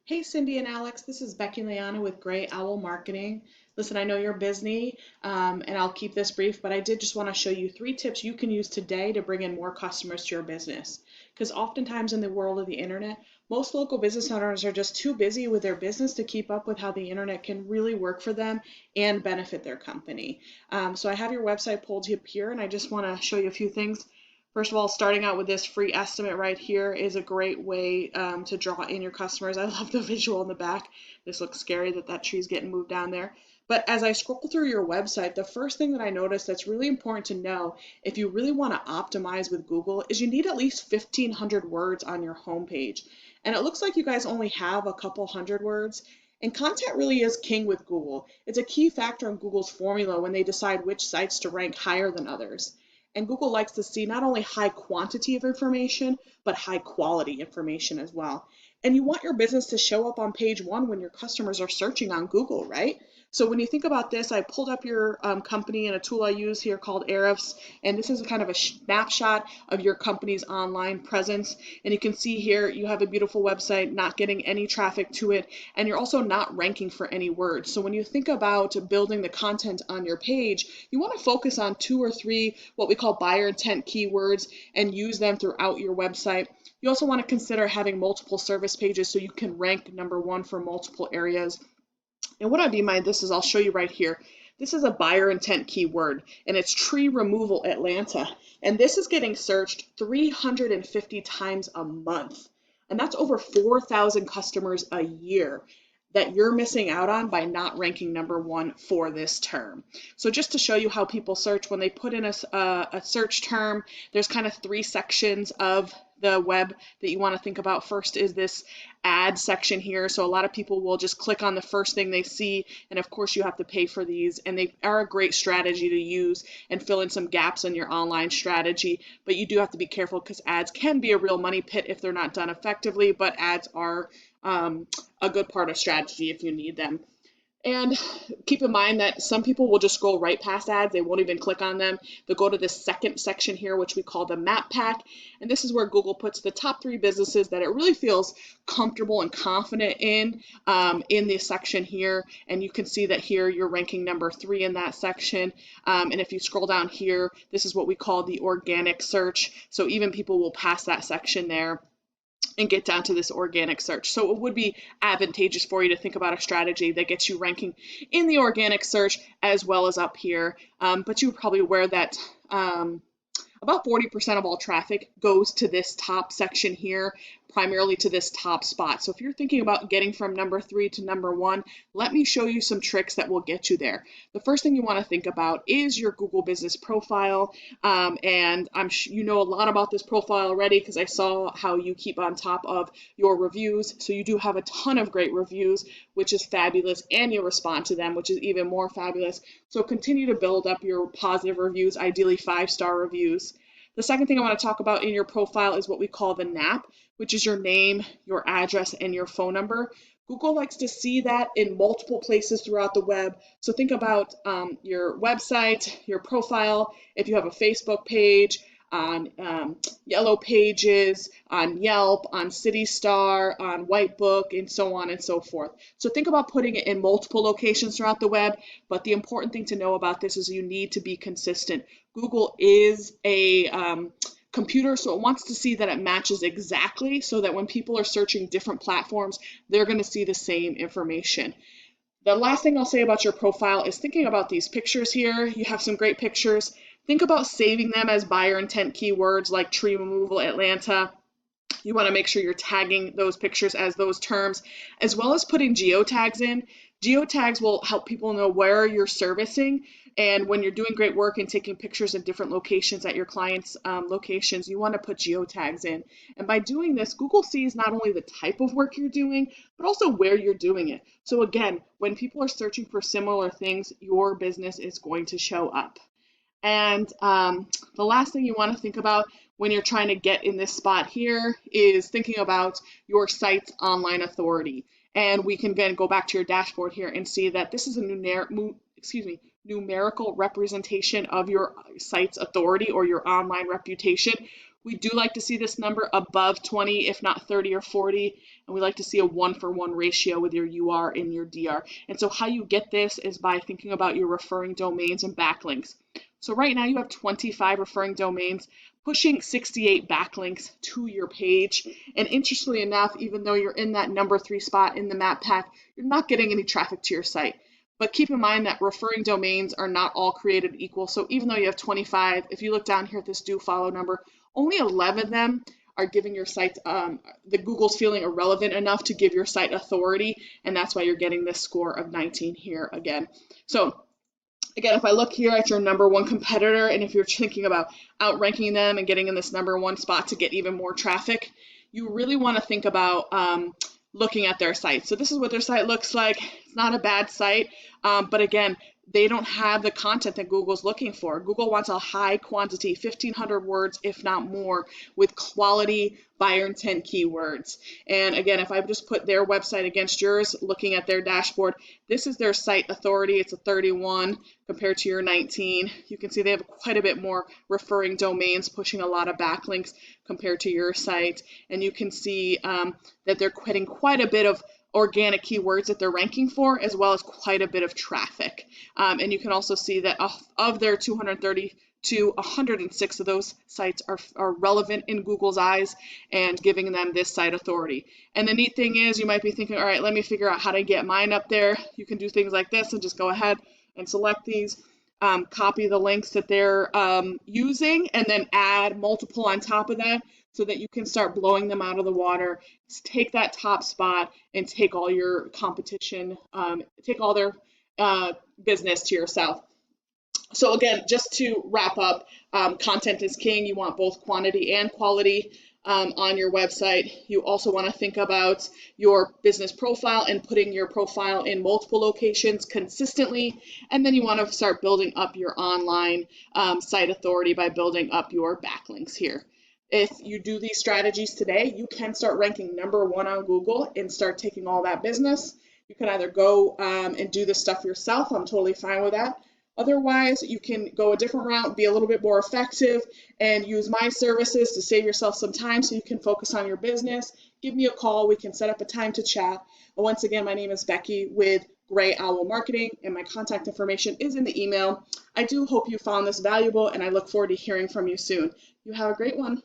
Hey Cindy and Alex, this is Becky and Liana with Gray Owl Marketing. Listen, I know you're busy, and I'll keep this brief, but I did just want to show you 3 tips you can use today to bring in more customers to your business. Because oftentimes in the world of the internet, most local business owners are just too busy with their business to keep up with how the internet can really work for them and benefit their company. So I have your website pulled up here, and I just want to show you a few things. First of all, starting out with this free estimate right here is a great way to draw in your customers. I love the visual in the back. This looks scary that tree's getting moved down there. But as I scroll through your website, the first thing that I noticed that's really important to know if you really want to optimize with Google is you need at least 1,500 words on your homepage. And it looks like you guys only have a couple hundred words. And content really is king with Google. It's a key factor in Google's formula when they decide which sites to rank higher than others. And Google likes to see not only high quantity of information, but high quality information as well. And you want your business to show up on page 1 when your customers are searching on Google, right? So when you think about this, I pulled up your company and a tool I use here called Ahrefs, and this is kind of a snapshot of your company's online presence. And you can see here you have a beautiful website, not getting any traffic to it, and you're also not ranking for any words. So when you think about building the content on your page, you want to focus on 2 or 3 what we call buyer intent keywords and use them throughout your website. You also want to consider having multiple service pages so you can rank #1 for multiple areas. And what I mean by this is I'll show you right here. This is a buyer intent keyword, and it's tree removal Atlanta. And this is getting searched 350 times a month. And that's over 4,000 customers a year that you're missing out on by not ranking #1 for this term. So just to show you how people search, when they put in a search term, there's kind of 3 sections of the web that you want to think about. First is this ad section here. So a lot of people will just click on the first thing they see, and of course you have to pay for these, and they are a great strategy to use and fill in some gaps in your online strategy. But you do have to be careful because ads can be a real money pit if they're not done effectively, but ads are a good part of strategy if you need them. And keep in mind that some people will just scroll right past ads. They won't even click on them. They'll go to this second section here, which we call the map pack. And this is where Google puts the top 3 businesses that it really feels comfortable and confident in this section here. And you can see that here you're ranking #3 in that section. And if you scroll down here, this is what we call the organic search. So even people will pass that section there and get down to this organic search. So it would be advantageous for you to think about a strategy that gets you ranking in the organic search as well as up here. But you're probably aware that about 40% of all traffic goes to this top section here, primarily to this top spot. So if you're thinking about getting from #3 to #1, let me show you some tricks that will get you there. The first thing you want to think about is your Google business profile. And you know a lot about this profile already because I saw how you keep on top of your reviews. So you do have a ton of great reviews, which is fabulous, and you respond to them, which is even more fabulous. So continue to build up your positive reviews, ideally 5-star reviews. The second thing I want to talk about in your profile is what we call the NAP, which is your name, your address, and your phone number. Google likes to see that in multiple places throughout the web. So think about your website, your profile, if you have a Facebook page, on Yellow Pages, on Yelp, on City Star, on Whitebook, and so on and so forth. So think about putting it in multiple locations throughout the web, but the important thing to know about this is you need to be consistent. Google is a computer, so it wants to see that it matches exactly so that when people are searching different platforms, they're going to see the same information. The last thing I'll say about your profile is thinking about these pictures here. You have some great pictures. Think about saving them as buyer intent keywords like tree removal Atlanta. You want to make sure you're tagging those pictures as those terms, as well as putting geotags in. Geotags will help people know where you're servicing, and when you're doing great work and taking pictures in different locations at your clients' locations, you want to put geotags in. And by doing this, Google sees not only the type of work you're doing, but also where you're doing it. So again, when people are searching for similar things, your business is going to show up. And the last thing you want to think about when you're trying to get in this spot here is thinking about your site's online authority. And we can then go back to your dashboard here and see that this is a numerical representation of your site's authority or your online reputation. We do like to see this number above 20, if not 30 or 40, and we like to see a 1-for-1 ratio with your UR and your DR. And so how you get this is by thinking about your referring domains and backlinks. So right now you have 25 referring domains, pushing 68 backlinks to your page. And interestingly enough, even though you're in that number 3 spot in the map pack, you're not getting any traffic to your site. But keep in mind that referring domains are not all created equal. So even though you have 25, if you look down here at this do follow number, only 11 of them are giving your site, the Google's feeling irrelevant enough to give your site authority. And that's why you're getting this score of 19 here again. So again, if I look here at your number 1 competitor, and if you're thinking about outranking them and getting in this number 1 spot to get even more traffic, you really want to think about looking at their site. So this is what their site looks like. It's not a bad site, but again, they don't have the content that Google's looking for. Google wants a high quantity, 1,500 words, if not more, with quality buyer intent keywords. And again, if I just put their website against yours, looking at their dashboard, this is their site authority. It's a 31 compared to your 19. You can see they have quite a bit more referring domains, pushing a lot of backlinks compared to your site. And you can see that they're getting quite a bit of organic keywords that they're ranking for, as well as quite a bit of traffic. And you can also see that of their 232, 106 of those sites are relevant in Google's eyes and giving them this site authority. And the neat thing is, you might be thinking, all right, let me figure out how to get mine up there. You can do things like this and just go ahead and select these, copy the links that they're using, and then add multiple on top of that, so that you can start blowing them out of the water. Take that top spot and take all your competition, take all their business to yourself. So again, just to wrap up, content is king. You want both quantity and quality on your website. You also want to think about your business profile and putting your profile in multiple locations consistently. And then you want to start building up your online site authority by building up your backlinks here. If you do these strategies today, you can start ranking number 1 on Google and start taking all that business. You can either go and do this stuff yourself. I'm totally fine with that. Otherwise, you can go a different route, be a little bit more effective, and use my services to save yourself some time so you can focus on your business. Give me a call. We can set up a time to chat. And once again, my name is Becky with Gray Owl Marketing, and my contact information is in the email. I do hope you found this valuable, and I look forward to hearing from you soon. You have a great one.